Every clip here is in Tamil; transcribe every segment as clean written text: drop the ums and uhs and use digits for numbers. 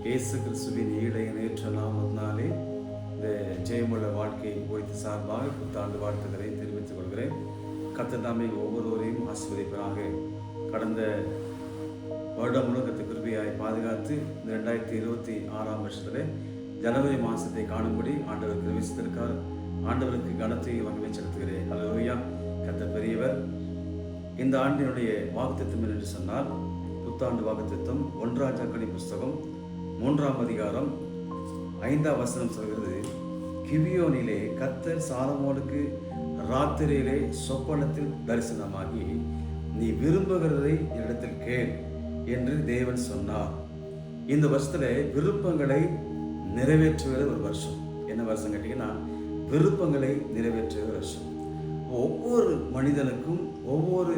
இயேசு கிறிஸ்துவின் ஈடைய நேற்ற நாமத்தினாலே இந்த ஜெயமுள்ள வாழ்க்கை குறித்து சார்பாக புத்தாண்டு வாழ்த்துக்களை தெரிவித்துக் கொள்கிறேன். கர்த்தர் தாமே ஒவ்வொருவரையும் ஆசீர்வதிப்பதாக. கடந்த வருடம் முழுக்க கிருபையாய் பாதுகாத்து இந்த 2026 வருஷத்தில் ஜனவரி மாதத்தை காணும்படி ஆண்டவர் கிருபித்திருக்கார். ஆண்டவருக்கு கனத்தை வகை செலுத்துகிறேன். அல்லேலூயா. கர்த்தர் பெரியவர். இந்த ஆண்டினுடைய வாக்குத்தத்தம் என்று சொன்னால், புத்தாண்டு வாக்குத்தத்தம் 1 ராஜாக்களின் புஸ்தகம் 3ஆம் அதிகாரம் 5ஆம் வசனம் சொல்கிறது, கிபியோனிலே கர்த்தர் சாலமோனுக்கு ராத்திரியிலே சொப்பனத்தில் தரிசனமாகி, நீ விரும்புகிறதை என்னிடத்தில் கேள் என்று தேவன் சொன்னார். இந்த வருஷத்துல விருப்பங்களை நிறைவேற்றுகிற ஒரு வருஷம். என்ன வருஷம் கேட்டீங்கன்னா, விருப்பங்களை நிறைவேற்றுகிற வருஷம். ஒவ்வொரு மனிதனுக்கும் ஒவ்வொரு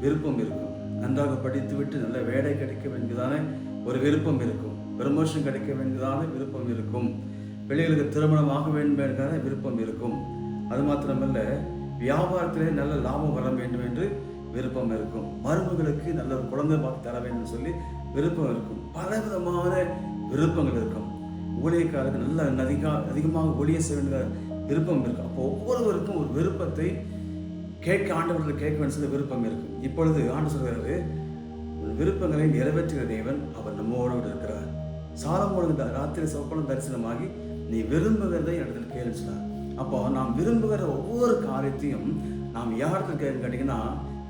விருப்பம் இருக்கும். நன்றாக படித்துவிட்டு நல்ல வேலை கிடைக்க வேண்டியதான ஒரு விருப்பம் இருக்கும். ப்ரமோஷன் கிடைக்க வேண்டியதான விருப்பம் இருக்கும். பிள்ளைகளுக்கு திருமணம் ஆக வேண்டும் என்கிற விருப்பம் இருக்கும். அது மாத்திரமல்ல, வியாபாரத்திலே நல்ல லாபம் வர வேண்டும் என்று விருப்பம் இருக்கும். மருமகளுக்கு நல்ல ஒரு குழந்தை பார்த்து தர வேண்டும் சொல்லி விருப்பம் இருக்கும். பலவிதமான விருப்பங்கள் இருக்கும். ஊழியக்காரருக்கு நல்ல அதிகமாக ஊழிய செய்ய வேண்டிய விருப்பம் இருக்கும். அப்போ ஒவ்வொருவருக்கும் ஒரு விருப்பத்தை கேட்க ஆண்டவர்கள் கேட்க வேண்டும் சொல்ல விருப்பம் இருக்கும். இப்பொழுது ஆண்டு சொல்கிறாரு, விருப்பங்களை நிறைவேற்றுகிற தேவன் அவர் நம்மோடு இருக்கிறார். சாலமோனுக்கு ராத்திரி சொப்பனம் தரிசனமாகி, நீ விரும்புகிறதை இடத்துல கேள்வி சொன்னார். அப்போ நாம் விரும்புகிற ஒவ்வொரு காரியத்தையும் நாம் யாரிடத்தில் கேட்டீங்கன்னா,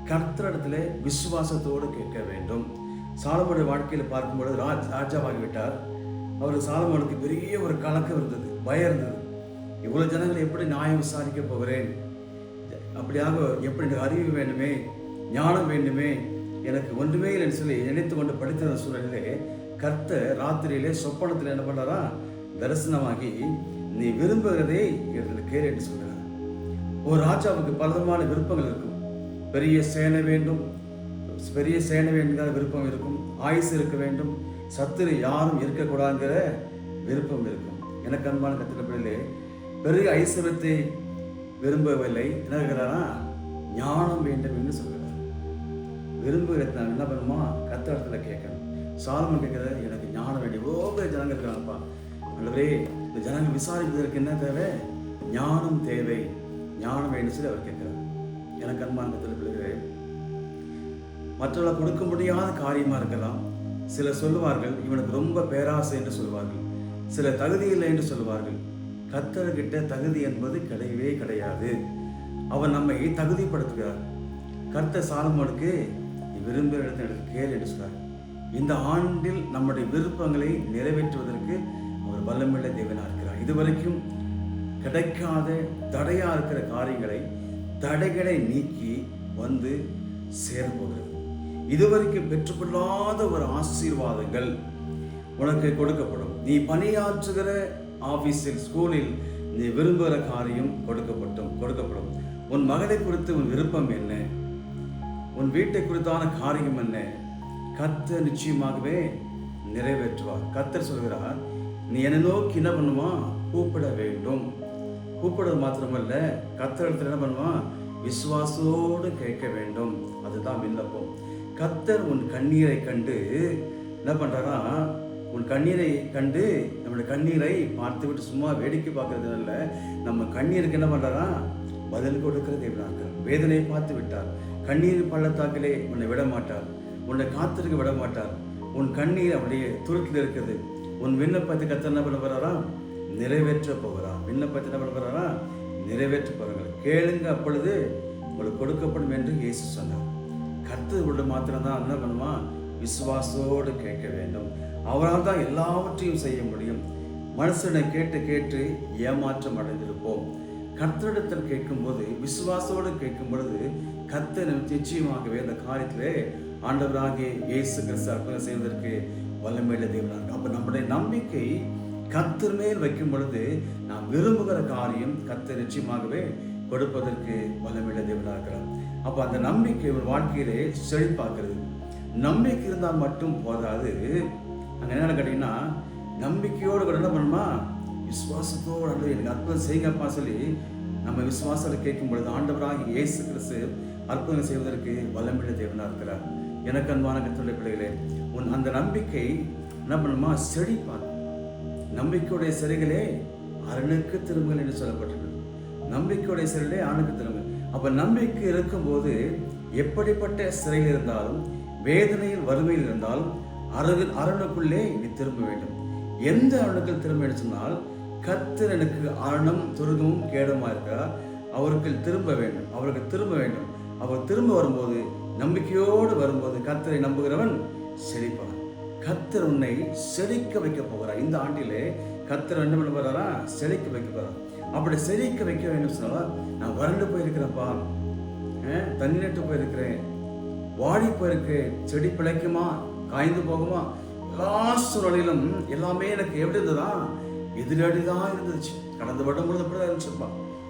கர்த்தரிடத்துல விசுவாசத்தோடு கேட்க வேண்டும். சாலமோனுடைய வாழ்க்கையில் பார்க்கும்பொழுது ராஜாவாகிவிட்டார். அவர் சாலமோனுக்கு பெரிய ஒரு கலக்கம் இருந்தது, பயம் இருந்தது. இவ்வளவு ஜனங்களை எப்படி நியாயம் விசாரிக்க போகிறேன், அப்படியாக எப்படி எனக்கு அறிவு வேண்டுமே, ஞானம் வேண்டுமே, எனக்கு ஒன்றுமே இல்லைன்னு சொல்லி நினைத்து கொண்டு படித்த சூழலிலே கர்த்தர் ராத்திரியிலே சொப்பனத்தில் என்ன பண்ணாரா, தரிசனமாகி, நீ விரும்புகிறதே இடத்துல கேள் என்று சொல்கிறார். ஒரு ராஜாவுக்கு பலவிதமான விருப்பங்கள் இருக்கும். பெரிய சேனை வேண்டும், பெரிய சேனை வேண்டிய விருப்பம் இருக்கும். ஆயுசு இருக்க வேண்டும், சத்துரு யாரும் இருக்கக்கூடாதுங்கிற விருப்பம் இருக்கும். எனக்கு அன்பான கத்திர பிள்ளைகளே, பெரிய ஐஸ்வர்யத்தை விரும்பவில்லை. என்ன இருக்கிறாரா, ஞானம் வேண்டும் என்று சொல்கிறார். விரும்புகிறத நான் என்ன பண்ணுமா, கர்த்தரிடத்துல கேட்கணும். சாலமோன் கேட்கிறார், எனக்கு ஞானம் வேண்டிய ஒவ்வொரு ஜனங்கள் இருக்கிறாங்கப்பா. அல்லவே இந்த ஜனங்கள் விசாரிப்பதற்கு என்ன தேவை, ஞானம் தேவை, ஞானம் வேண்டும் சொல்லி அவர் கேட்கிறார். எனக்கு அன்பான கத்திர பிள்ளைகளே, மற்றவர்கள் கொடுக்க முடியாத காரியமா இருக்கலாம். சிலர் சொல்லுவார்கள், இவனுக்கு ரொம்ப பேராசை என்று சொல்வார்கள். சிலர் தகுதி இல்லை என்று சொல்வார்கள். கர்த்தர்கிட்ட தகுதி என்பது கிடையவே கிடையாது. அவர் நம்மை தகுதிப்படுத்துகிறார். கர்த்தர் சாலமோனுக்கு விரும்புகிற இடத்துல கேள் என்று சொல்றார். இந்த ஆண்டில் நம்முடைய விருப்பங்களை நிறைவேற்றுவதற்கு அவர் வல்லமையுள்ள தேவனா இருக்கிறார். இதுவரைக்கும் கிடைக்காத தடையா இருக்கிற காரியங்களை, தடைகளை நீக்கி வந்து சேரப்போகிறது. இதுவரைக்கும் பெற்றுக்கொள்ளாத ஒரு ஆசீர்வாதங்கள் உனக்கு கொடுக்கப்படும். நீ பணியாற்றுகிற ஆபீஸில், ஸ்கூலில் நீ விரும்புகிற காரியம் கொடுக்கப்படும். உன் மகளை குறித்து உன் விருப்பம் என்ன, உன் வீட்டை குறித்தான காரியம் என்ன, கர்த்தர் நிச்சயமாகவே நிறைவேற்றுவார். கர்த்தர் சொல்கிறார், நீ என்னை நோக்கி என்ன பண்ணுமா, கூப்பிட வேண்டும். கூப்பிடுறது மாத்திரமல்ல, கர்த்தரிடத்தில் என்ன பண்ணுமா, விசுவாசத்தோடு கேட்க வேண்டும். அதுதான் விண்ணப்பம். கர்த்தர் உன் கண்ணீரை கண்டு என்ன பண்றாரா, உன் கண்ணீரை கண்டு நம்முடைய கண்ணீரை பார்த்து விட்டு சும்மா வேடிக்கை பார்க்கறது அல்ல, நம்ம கண்ணீருக்கு என்ன பண்றாரா, பதில் கொடுக்கிற தேவனாக. வேதனையை பார்த்து விட்டார். கண்ணீர் பள்ளத்தாக்கிலே உன்னை விட மாட்டார், உன்னை காத்திருக்க விட மாட்டார். உன் கண்ணீர் அப்படியே துருக்கில் இருக்குது. உன் விண்ணப்பத்தை கர்த்தர் என்ன பண்ண போறாரா, நிறைவேற்ற போகிறார். விண்ணப்பத்தை என்ன பண்ண போறாரா, நிறைவேற்ற போகிறார்கள். கேளுங்க, அப்பொழுது உங்களுக்கு கொடுக்கப்படும் என்று இயேசு சொன்னார். கர்த்தரோடு மாத்திரம்தான் என்ன பண்ணுமா, விசுவாசத்தோடு கேட்க வேண்டும். அவரால் தான் எல்லாவற்றையும் செய்ய முடியும். மனுஷனை கேட்டு ஏமாற்றம் அடைந்திருப்போம். கர்த்தரிடத்தில் கேட்கும்போது, விசுவாசத்தோடு கேட்கும் பொழுது, கர்த்தர் நிச்சயமாகவே அந்த காரியத்திலே ஆண்டவராகிய இயேசு கிறிஸ்து அற்புதம் செய்வதற்கு வல்லமையுள்ள தேவனாக. அப்ப நம்முடைய நம்பிக்கை கர்த்தர் மேல் வைக்கும் பொழுது, நாம் விரும்புகிற காரியம் கர்த்தர் நிச்சயமாகவே கொடுப்பதற்கு வல்லமையுள்ள தேவனாக இருக்கிறார். அப்ப அந்த நம்பிக்கை ஒரு வாழ்க்கையிலே செழிப்பாக்குறது. நம்பிக்கை இருந்தால் மட்டும் போதாது. அங்க என்ன கேட்டீங்கன்னா, நம்பிக்கையோடு கூட என்ன பண்ணணுமா, விசுவாசத்தோடு எனக்கு அற்புதம் செய்யுங்கப்பா சொல்லி நம்ம விசுவாசத்தில் கேட்கும் பொழுது, ஆண்டவராக இயேசு கிறிஸ்து அற்புதம் செய்வதற்கு வல்லமையுள்ள தேவனாக இருக்கிறார். எனக்கு அன்பான கர்த்தருடைய பிள்ளைகளே, அந்த நம்பிக்கை என்ன பண்ணுமா, செழிப்பார். நம்பிக்கையுடைய சிறைகளே அரணுக்கு திரும்புங்கள் என்று சொல்லப்பட்டிருக்கு. நம்பிக்கையுடைய சிறைகளே ஆணுக்கு திரும்புங்கள். அப்ப நம்பிக்கை இருக்கும்போது எப்படிப்பட்ட சிறையில் இருந்தாலும், வேதனையில் வறுமையில் இருந்தாலும் அரணுக்குள்ளே நீ திரும்ப வேண்டும். எந்த அரணுக்கள் திரும்ப வேண்டும் சொன்னால், கர்த்தர் எனக்கு அரணம் துருகமும் கேடமா இருக்கிறார், அவர்கள் திரும்ப வேண்டும். அவர்கள் திரும்ப வேண்டும். அவர் திரும்ப வரும்போது, நம்பிக்கையோடு வரும்போது, கர்த்தரை நம்புகிறவன் செழிப்பான். கர்த்தர் உன்னை செழிக்க வைக்க போகிறார். இந்த ஆண்டிலே கர்த்தர் என்ன பண்ண போறாரா? செழிக்க வைக்க போறார். அப்படி செழிக்க வைக்க வேண்டும் சொன்னா, நான் வறண்டு போயிருக்கிறேன்ப்பா, தண்ணி நட்டு போயிருக்கிறேன், வாடி போயிருக்கிறேன், செடி பிழைக்குமா, காய்ந்து போகுமா, எல்லா சூழலிலும் எல்லாமே எனக்கு எப்படி இருந்ததா? எதிரடிதான் இருந்துச்சு. கடந்த வருடம் முழுவதும் அப்படிதான் இருந்துச்சுப்பா.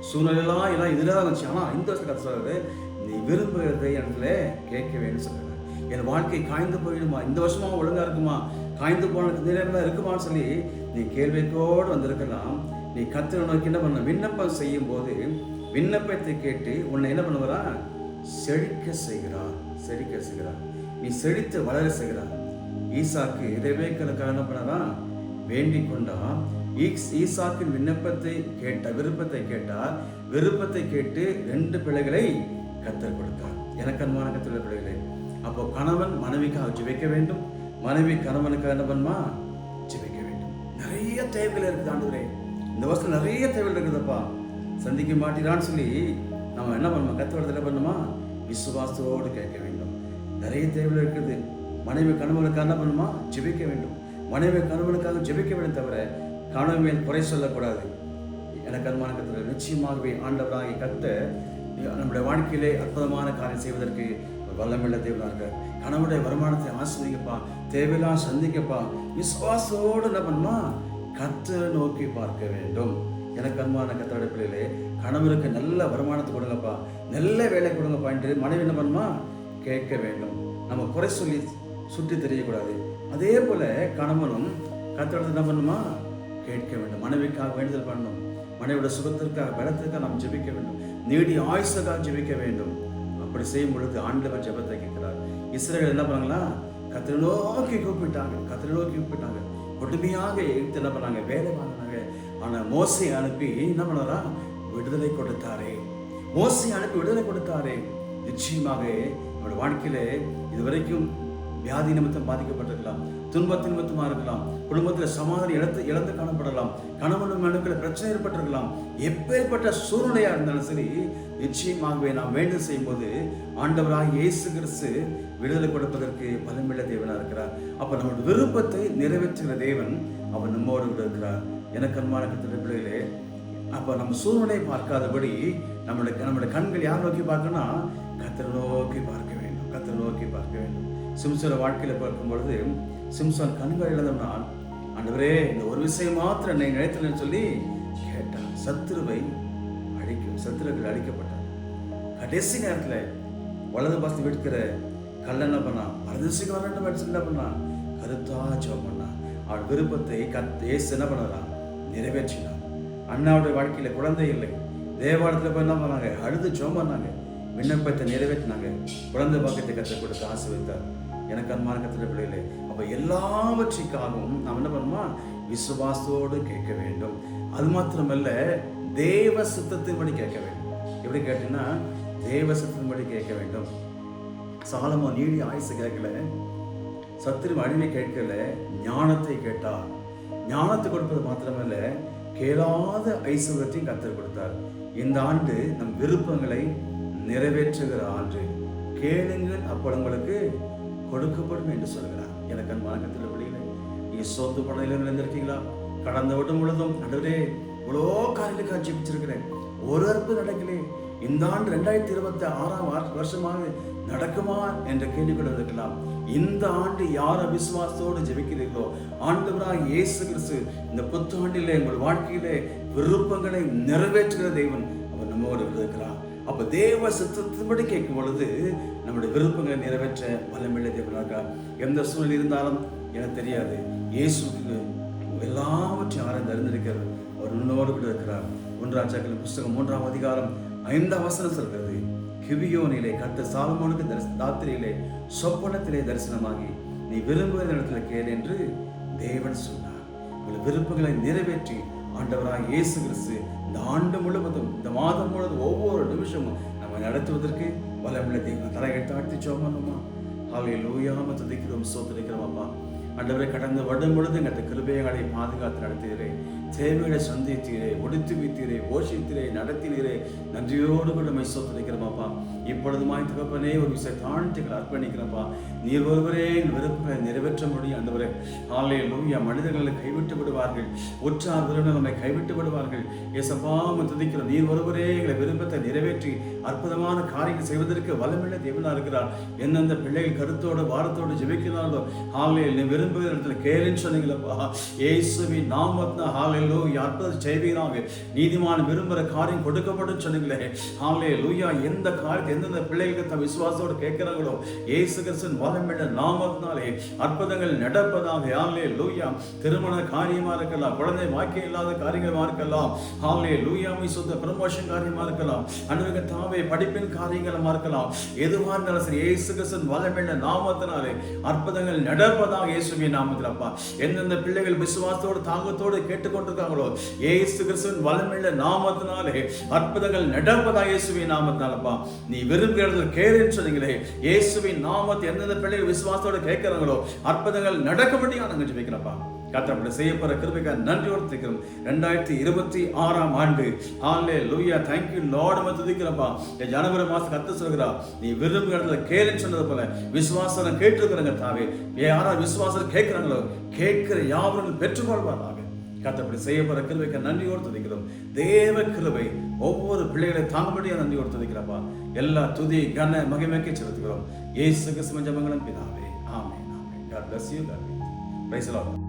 சூழ்நிலையெல்லாம் எல்லாம் எதிராக இருந்துச்சு. ஆனா இந்த வருஷம் கர்த்தர் சொல்றாரு, நீ விரும்புகிறதை எனக்கு கேட்க வேண்டும் சொல்றாரு. என் வாழ்க்கை காய்ந்து போயிடுமா, இந்த வருஷமா ஒழுங்கா இருக்குமா, காய்ந்து போன நிலைமைலாம் இருக்குமான்னு சொல்லி நீ கேள்விக்கோடு வந்திருக்கலாம். நீ கர்த்தரை நோக்கி என்ன பண்ண, விண்ணப்பம் செய்யும் போது விண்ணப்பத்தை கேட்டு உன்னை என்ன பண்ணுவாரா? செழிக்க செய்கிறார். செழிக்க செய்கிறார். நீ செழித்து வளர செய்கிறார். ஈசாக்கு ரெபேக்காளுக்காக என்ன பண்ணாரா? வேண்டிக் கொண்டா. ஈசாக்கின் விண்ணப்பத்தை கேட்ட, விருப்பத்தை கேட்டார். விருப்பத்தை கேட்டு 2 பிள்ளைகளை கர்த்தர் கொடுத்தார். எனக்கு அன்பான கர்த்தருடைய பிள்ளைகளே, அப்போ கணவன் மனைவிக்காக ஜெபிக்க வேண்டும், மனைவி கணவனுக்காக என்ன பண்ணுமா? ஜெபிக்க வேண்டும். நிறைய தேவைகள் இருக்குது ஆண்டவரே, இந்த வருஷம் நிறைய தேவைகள் இருக்குதுப்பா, சந்திக்க மாட்டீரான்னு சொல்லி நம்ம என்ன பண்ணணும்? கர்த்தரிடத்துல பண்ணுமா? விசுவாசத்தோடு கேட்க வேண்டும். நிறைய தேவைகள் இருக்குது. மனைவி கணவனுக்காக என்ன பண்ணுமா? ஜெபிக்க வேண்டும். மனைவி கணவனுக்காக ஜெபிக்க வேண்டும், தவிர கணவன் மேல் குறை சொல்லக்கூடாது. எனக்கு அன்பான கர்த்தர், நிச்சயமாகவே ஆண்டவராகிய கர்த்தர் நம்முடைய வாழ்க்கையிலே அற்புதமான காரியம் செய்வதற்கு வல்லமுள்ள தேவனாக கணவனுடைய வருமானத்தை ஆசிரியப்பா, தேவையெல்லாம் சந்திக்கப்பா, விசுவாசோடு என்ன பண்ணுமா? கர்த்தரை நோக்கி பார்க்க வேண்டும். எனக்கு அன்பான கர்த்தருடைய பிள்ளைகளே, கணவனுக்கு நல்ல வருமானத்தை கொடுங்கப்பா, நல்ல வேலை கொடுங்கப்பா என்று மனைவி என்ன பண்ணுமா? கேட்க வேண்டும். நம்ம குறை சொல்லி சுற்றி தெரியக்கூடாது. அதே போல கணவனும் கர்த்தரிடத்தில் என்ன பண்ணுமா? கேட்க வேண்டும். மனைவிக்காக வேண்டுதல் பண்ணணும். மனைவியோட சுகத்திற்காக, பலத்திற்காக நாம் ஜெபிக்க வேண்டும். நீடிய ஆயுசுக்காக ஜெபிக்க வேண்டும். அப்படி செய்யும் பொழுது ஆண்டவர் ஜெபத்தை கேட்கிறார். இஸ்ரவேல் என்ன பண்ணாங்களா? கர்த்தரை நோக்கி கூப்பிட்டாங்க. கர்த்தரை நோக்கி கூப்பிட்டாங்க. கொடுமையாக எடுத்து என்ன பண்ணாங்க? வேலை வாங்கினாங்க. ஆனா மோசையை அனுப்பி என்ன பண்ணாரா? விடுதலை கொடுத்தாரே. மோசையை அனுப்பி விடுதலை கொடுத்தாரே. நிச்சயமாக நம்முடைய வாழ்க்கையிலே இதுவரைக்கும் வியாதி நிமித்தம் பாதிக்கப்பட்டிருக்கலாம், துன்பத்தின் நிமித்தமா இருக்கலாம், குடும்பத்தில் சமாதானம் இழந்து காணப்படலாம், கணவன் மனைவிக்குள்ள பிரச்சனை ஏற்பட்டிருக்கலாம். எப்பேற்பட்ட சூழ்நிலையா இருந்தாலும் சரி, நிச்சயமாகவே நாம் வேண்டும் செய்யும் போது ஆண்டவராக இயேசு கிறிஸ்து விடுதலை கொடுப்பதற்கு பலமுள்ள தேவனா இருக்கிறார். அப்ப நம்முடைய விருப்பத்தை நிறைவேற்றுகிற தேவன் அவர் நம்மோடு இருக்கிறார். எனக்கு அன்பான கர்த்தருடைய பிள்ளைகளே, அப்ப நம்ம சூழ்நிலையை பார்க்காதபடி நம்முடைய கண்கள் யார் நோக்கி பார்க்கணும்னா? கர்த்தரை நோக்கி பார்க்க வேண்டும். கர்த்தரை நோக்கி பார்க்க வேண்டும். சிம்சோன வாழ்க்கையில பார்க்கும் பொழுது சிம்சோன் கண்கள் இழந்தவனால், ஆண்டவரே இந்த ஒரு விஷயம் மாத்திரம் என்னை நினைத்தேன்னு சொல்லி கேட்டான். சத்துருக்கள் அழிக்கப்பட்டார். கடைசி நேரத்துல வலது பாசத்தை விடுக்கிற கல்ல என்ன பண்ணா? அரதிசைக்கு வரணும் என்ன பண்ணா? கருத்தா ஜெபம் பண்ணா. அவள் விருப்பத்தை இயேசு என்ன பண்ணலாம்? நிறைவேற்றினார். அண்ணாவுடைய வாழ்க்கையில குழந்தை இல்லை. தேவாலயத்துல போய் என்ன பண்ணாங்க? அழுது ஜெபம் பண்ணாங்க. விண்ணப்பத்தை நிறைவேற்றினாங்க. குழந்தை பாக்கியத்தை கற்றுக் கொடுத்து ஆசீர்வதித்தார். எனக்கு அன்பான கர்த்தருடைய பிள்ளைகளே, அப்ப எல்லாவற்றிற்காகவும் நாம் என்ன பண்ணுமா? விசுவாசத்தோடு கேட்க வேண்டும். அது மாத்திரமல்ல, தேவ சித்தத்தின்படி கேட்க வேண்டும். எப்படி கேட்டீங்கன்னா, தேவ சித்தத்தின்படி கேட்க வேண்டும். சாலமோன் நீடிய ஆயுசு கேட்கல, சத்துரு அழிவை கேட்கல, ஞானத்தை கேட்டார். ஞானத்தை கொடுப்பது மாத்திரமல்ல, கேளாத ஐஸ்வர்யத்தையும் கர்த்தர் கொடுத்தார். இந்த ஆண்டு நம் விருப்பங்களை நிறைவேற்றுகிற ஆண்டு. கேளுங்கள் அப்போ உங்களுக்கு கொடுக்கப்படும் என்று சொல்கிறார். எனக்கு அன்பான கர்த்தருடைய பிள்ளைகளே, நீ சோர்ந்து படையில நினைந்திருக்கீங்களா? கடந்த வருடம் முழுதும் ஆண்டவரே இவ்வளோ காரியங்களுக்காக ஜெபிச்சிருக்கிறேன், ஒரு அற்புதம் நடக்கலே, இந்த ஆண்டு 2026 வருஷமாக நடக்குமா என்ற கேள்வி கூட இருக்கலாம். இந்த ஆண்டு யார் விசுவாசத்தோடு ஜெபிக்கிறீர்களோ, ஆண்டவராக இயேசு கிறிஸ்து இந்த புத்தாண்டிலே உங்கள் வாழ்க்கையிலே விருப்பங்களை நிறைவேற்றுகிற தேவன் அவர் நம்மோடு இருக்கிறார். அப்ப தேவ சித்தத்தின்படி கேட்கும் பொழுது நம்முடைய விருப்பங்களை நிறைவேற்ற வல்லமையுள்ள தேவனாக. எந்த சூழ்நிலை இருந்தாலும் எனக்கு தெரியாது, இயேசுக்கு எல்லாவற்றையும் ஆராய்ந்து அறிந்திருக்கிறது. அவர் உன்னோடு கூட இருக்கிறார். 1 ராஜாக்களின் புஸ்தகம் 3ஆம் அதிகாரம் 5ஆம் வசனம் சொல்கிறது, கிபியோனிலே கர்த்தர் சாலமோனுக்கு ராத்திரியிலே சொப்பனத்திலே தரிசனமாகி, நீ விரும்புகிற இடத்துல கேள் என்று தேவன் சொன்னார். உங்கள் விருப்பங்களை நிறைவேற்றி ஆண்டவராக இயேசு கிறிஸ்து இந்த ஆண்டு முழுவதும், இந்த மாதம் முழுவதும், ஒவ்வொரு நிமிஷமும் நம்ம நடத்துவதற்கு வல்லமையுள்ள தேவன். தலையை தாழ்த்தி சோமனமா ஹல்லேலூயா துதிக்கிறோம், ஸ்தோத்திரிக்கிறோம். அப்பா ஆண்டவரே, கடந்த வருடம் முழுதும் எங்கள் கிருபைகளை பாதுகாத்து நடத்துகிறே, தேவைகளை சந்தித்தீரே, ஒடுத்து வைத்தீரே, போஷித்தீரே, நடத்தினீரே. நன்றியோடு கூட மை ஸ்தோத்திரிக்கிறோமாப்பா. இப்பொழுதுமாய் தகப்பனே ஒரு விஷய தாழ்த்துக்களை அர்ப்பணிக்கிறப்பா. நீர் ஒருவரே என் விருப்பங்களை நிறைவேற்ற முடியும் ஆண்டவரே. ஹல்லேலூயா. மனிதர்களை கைவிட்டு விடுவார்கள், உற்றார் உறவினர் நம்மை கைவிட்டு விடுவார்கள். ஏசப்பா துதிக்கிறோம். நீர் ஒருவரே எங்களை விருப்பத்தை நிறைவேற்றி அற்புதமான காரியங்கள் செய்வதற்கு வல்லமையுள்ள தேவனா இருக்கிறார். எந்தெந்த பிள்ளைகள் கருத்தோடு வாரத்தோடு ஜெபிக்கிறார்களோ ஹல்லேலூயா விரும்புகிற இடத்துல கேளுன்னு சொன்னீங்களப்பா. இயேசுவின் நாமத்தினால ஹல்லேலூயா அற்புதம் செய்வீராக. நீதிமான் விரும்புகிற காரியம் கொடுக்கப்படும் சொன்னீங்களே. ஹல்லேலூயா. எந்த காரியத்தை எந்தெந்த பிள்ளைகளுக்கு தம் விசுவாசத்தோடு கேட்கிறாங்களோ இயேசு கிறிஸ்துவின் வல்லமையுள்ள நாமத்தினாலே அற்புதங்கள் நடப்பதாக. ஹல்லேலூயா. திருமண காரியமா இருக்கலாம், குழந்தை வாக்கியம் இல்லாத காரியங்களா இருக்கலாம், ஹல்லேலூயா சொந்த ப்ரமோஷன் காரியமா இருக்கலாம், அன்றைய தாவே படிப்பின் காரியங்களா இருக்கலாம், எதுவாக இருந்தாலும் சரி இயேசு கிறிஸ்துவின் வல்லமையுள்ள நாமத்தினாலே அற்புதங்கள் நடப்பதாக இயேசுவின் நாமத்தில். அப்பா எந்தெந்த பிள்ளைகள் விசுவாசத்தோடு தாகத்தோடு கேட்டுக்கொண்டிருக்காங்களோ இயேசு கிறிஸ்துவின் வல்லமையுள்ள நாமத்தினாலே அற்புதங்கள் நடப்பதாக இயேசுவின் நாமத்தினாலப்பா. நீ விரும்புகிறது கேளுன்னு சொன்னீங்களே. இயேசுவின் நாமத்தை எந்தெந்த பிள்ளைகள் விசுவாசத்தோடு கேட்கிறாங்களோ அற்புதங்கள் நடக்கும்படியா நாங்கள் ஜெபிக்கிறப்பா. கர்த்தர் செய்யப்படுற கிருபைக்காக நன்றியோடு துதிக்கிறோம். 2026 ஆண்டு ஹல்லேலூயா. தேங்க் யூ லார்ட் துதிக்கிறப்பா. ஜனவரி மாசம் கர்த்தர் சொல்கிறா, நீ விரும்புகிறத கேளுன்னு சொன்னது போல விசுவாசம் கேட்டிருக்கிறாங்க தாவே. யாராவது விசுவாசம் கேட்கிறாங்களோ கேட்கிற யாவரும் பெற்றுக்கொள்வாராக. கர்த்தர் செய்யப்படுற கிருபைக்காக நன்றியோடு துதிக்கிறோம். தேவ கிருபை ஒவ்வொரு பிள்ளைகளை தாங்கும்படியா நன்றியோடு துதிக்கிறப்பா. எல்லா துதி கன மகிமைக்கு செலுத்துகிறோம். இயேசு கிறிஸ்துவின் ஜெபங்களும் பிதாவே. ஆமென். ஆமென். God bless you. God bless you. Praise the Lord.